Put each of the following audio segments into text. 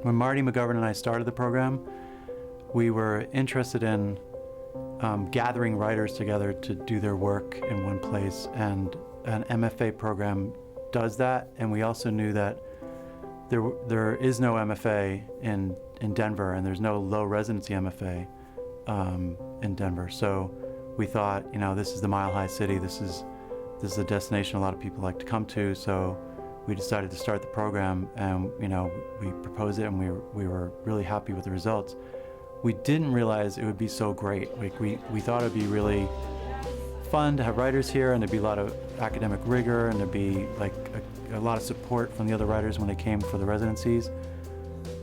When Marty McGovern and I started the program, we were interested in gathering writers together to do their work in one place, and an MFA program does that. And we also knew that there is no MFA in Denver, and there's no low residency MFA in Denver. So we thought, you know, this is the Mile High City. This is a destination a lot of people like to come to. So we decided to start the program, and you know, we proposed it, and we were really happy with the results. We didn't realize it would be so great. Like we thought it'd be really fun to have writers here, and there'd be a lot of academic rigor, and there'd be like a lot of support from the other writers when they came for the residencies.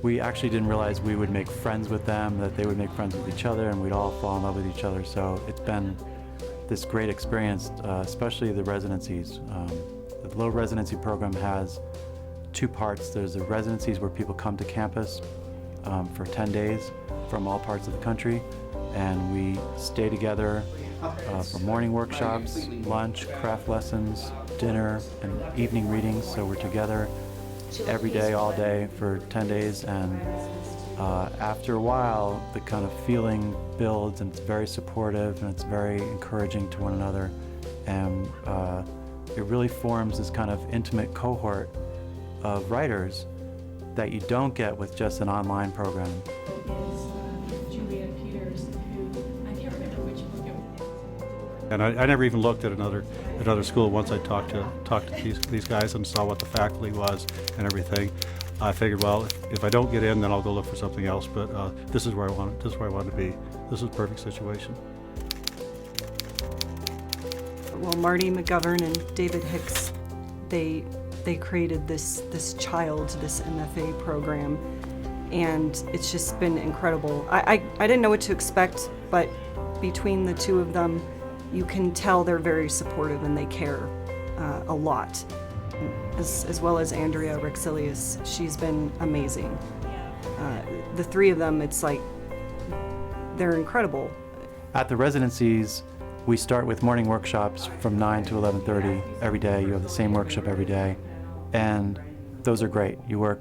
We actually didn't realize we would make friends with them, that they would make friends with each other, and we'd all fall in love with each other. So it's been this great experience, especially the residencies. The low residency program has two parts. There's the residencies where people come to campus for 10 days from all parts of the country, and we stay together for morning workshops, lunch, craft lessons, dinner, and evening readings. So we're together every day, all day for 10 days, and after a while the kind of feeling builds, and it's very supportive, and it's very encouraging to one another, and it really forms this kind of intimate cohort of writers that you don't get with just an online program. And I never even looked at another school once I talked to these guys and saw what the faculty was and everything. I figured, well, if I don't get in, then I'll go look for something else. But this is where I want to be. This is a perfect situation. Well, Marty McGovern and David Hicks, they created this child, this MFA program, and it's just been incredible. I didn't know what to expect, but between the two of them, you can tell they're very supportive and they care a lot. As well as Andrea Rexilius, she's been amazing. The three of them, it's like, they're incredible. At the residencies, we start with morning workshops from 9 to 11:30 every day. You have the same workshop every day, and those are great. You work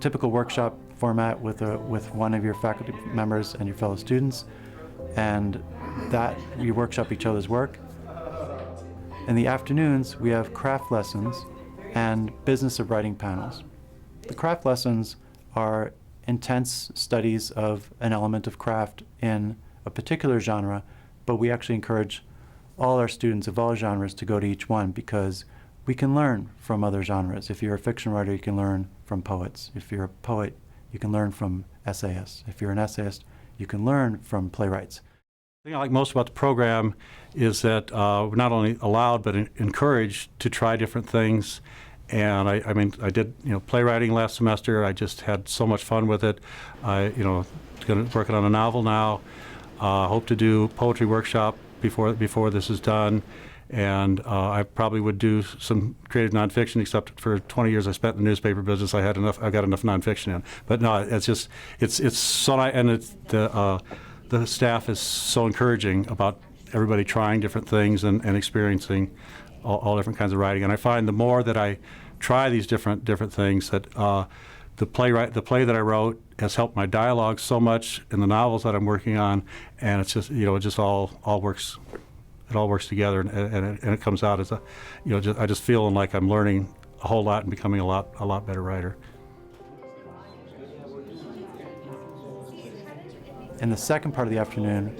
typical workshop format with one of your faculty members and your fellow students, and that you workshop each other's work. In the afternoons, we have craft lessons and business of writing panels. The craft lessons are intense studies of an element of craft in a particular genre, but we actually encourage all our students of all genres to go to each one, because we can learn from other genres. If you're a fiction writer, you can learn from poets. If you're a poet, you can learn from essayists. If you're an essayist, you can learn from playwrights. The thing I like most about the program is that we're not only allowed but encouraged to try different things. And I mean, I did playwriting last semester. I just had so much fun with it. Working on a novel now. Hope to do poetry workshop before this is done. And I probably would do some creative nonfiction, except for 20 years I spent in the newspaper business. I got enough nonfiction in. But no, it's so nice, and the staff is so encouraging about everybody trying different things and experiencing all different kinds of writing. And I find the more that I try these different things, that the play that I wrote has helped my dialogue so much in the novels that I'm working on, and it's just it just all works. It all works together, and it comes out as I just feeling like I'm learning a whole lot and becoming a lot better writer. In the second part of the afternoon,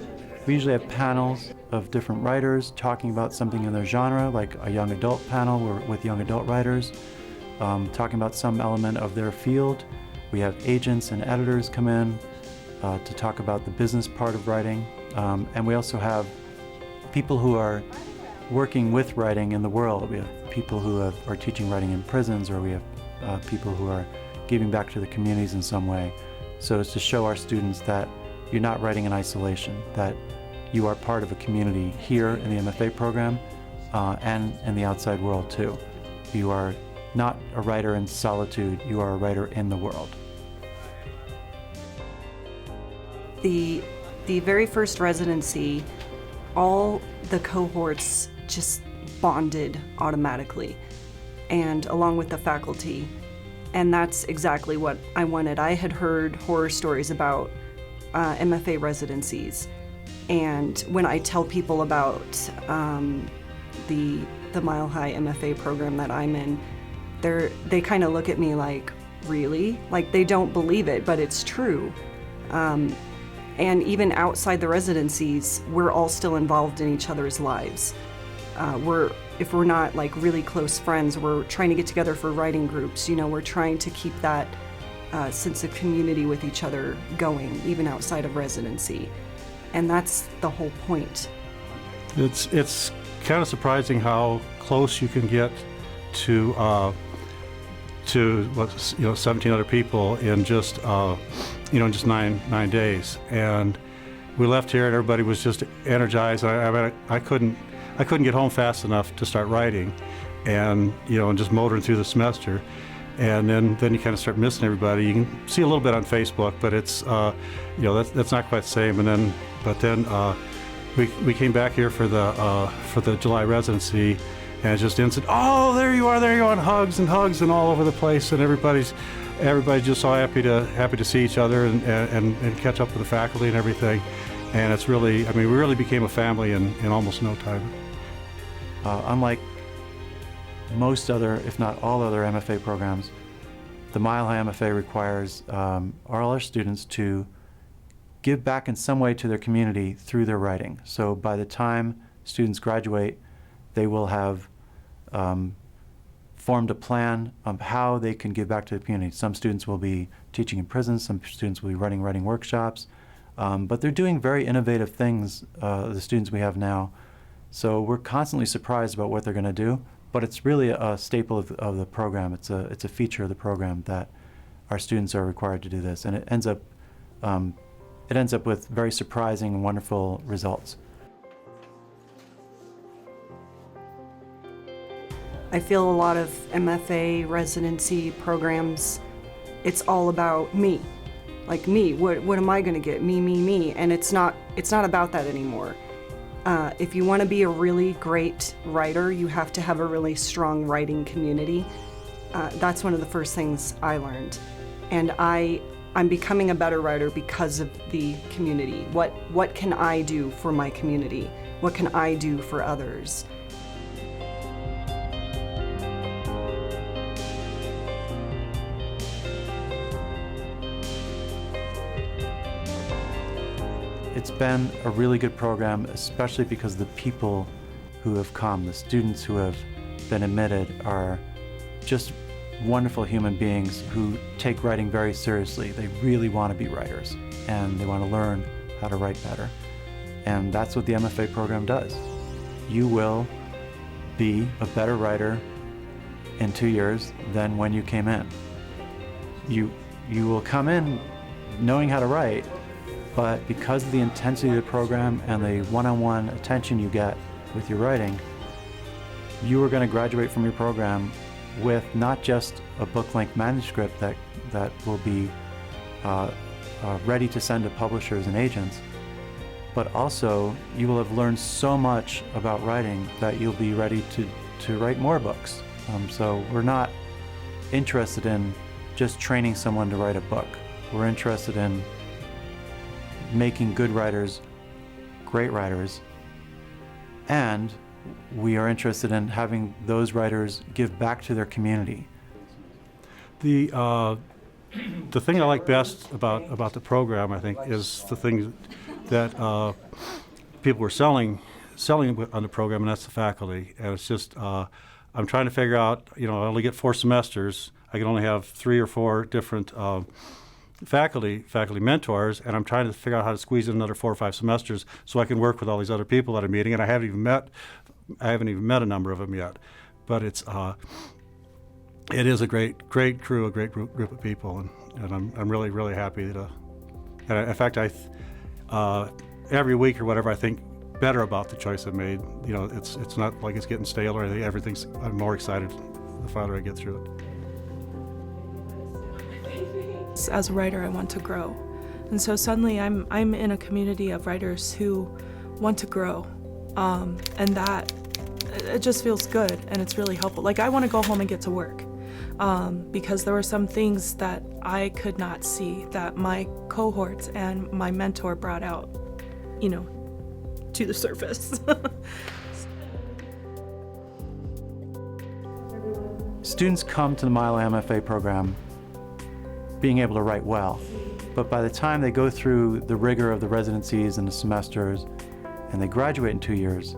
we usually have panels of different writers talking about something in their genre, like a young adult panel with young adult writers, talking about some element of their field. We have agents and editors come in to talk about the business part of writing, and we also have people who are working with writing in the world. We have people who are teaching writing in prisons, or we have people who are giving back to the communities in some way. So it's to show our students that you're not writing in isolation, that you are part of a community here in the MFA program and in the outside world too. You are not a writer in solitude, you are a writer in the world. The very first residency, all the cohorts just bonded automatically, and along with the faculty. And that's exactly what I wanted. I had heard horror stories about MFA residencies, and when I tell people about the Mile High MFA program that I'm in, they kind of look at me like, really? Like they don't believe it, but it's true. And even outside the residencies, we're all still involved in each other's lives. If we're not like really close friends, we're trying to get together for writing groups. You know, we're trying to keep that sense of community with each other going, even outside of residency. And that's the whole point. It's kind of surprising how close you can get to 17 other people in just just nine days. And we left here and everybody was just energized. I couldn't get home fast enough to start writing, and just motoring through the semester. And then you kind of start missing everybody. You can see a little bit on Facebook, but it's that's not quite the same. But then we came back here for the July residency, and it's just instant. Oh, there you are, and hugs and all over the place, and everybody's just so happy to see each other and catch up with the faculty and everything. And it's really, we really became a family in almost no time. Unlike most other, if not all other MFA programs, the Mile High MFA requires all our students to give back in some way to their community through their writing. So by the time students graduate, they will have formed a plan of how they can give back to the community. Some students will be teaching in prisons, some students will be running writing workshops, but they're doing very innovative things, the students we have now. So we're constantly surprised about what they're going to do, but it's really a staple of the program. It's a feature of the program that our students are required to do this, and it ends up with very surprising and wonderful results. I feel a lot of MFA residency programs, it's all about me. Like me, what am I gonna get? Me. And it's not about that anymore. If you wanna be a really great writer, you have to have a really strong writing community. That's one of the first things I learned. And I'm becoming a better writer because of the community. What can I do for my community? What can I do for others? It's been a really good program, especially because the people who have come, the students who have been admitted, are just wonderful human beings who take writing very seriously. They really want to be writers, and they want to learn how to write better. And that's what the MFA program does. You will be a better writer in 2 years than when you came in. You will come in knowing how to write, but because of the intensity of the program and the one-on-one attention you get with your writing, you are going to graduate from your program with not just a book-length manuscript that will be ready to send to publishers and agents, but also you will have learned so much about writing that you'll be ready to write more books. So we're not interested in just training someone to write a book. We're interested in making good writers great writers, and we are interested in having those writers give back to their community. The thing I like best about the program, I think, is the thing that people were selling on the program, and that's the faculty. And it's just I'm trying to figure out. I only get 4 semesters. I can only have 3 or 4 different faculty mentors, and I'm trying to figure out how to squeeze in another 4 or 5 semesters so I can work with all these other people that I'm meeting, and I haven't even met a number of them yet. But it is a great crew, a great group of people, and I'm really, really happy to. And in fact, every week or whatever, I think better about the choice I made. It's not like it's getting stale or anything. I'm more excited the farther I get through it. As a writer, I want to grow, and so suddenly I'm in a community of writers who want to grow, and that it just feels good, and it's really helpful. Like, I want to go home and get to work. because there were some things that I could not see that my cohorts and my mentor brought out, to the surface. Students come to the Milo MFA program being able to write well, but by the time they go through the rigor of the residencies and the semesters, and they graduate in 2 years,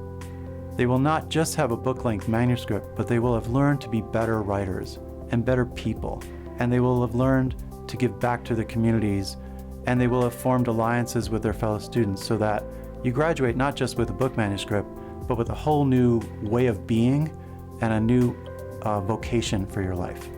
they will not just have a book-length manuscript, but they will have learned to be better writers and better people, and they will have learned to give back to the communities, and they will have formed alliances with their fellow students so that you graduate not just with a book manuscript, but with a whole new way of being and a new vocation for your life.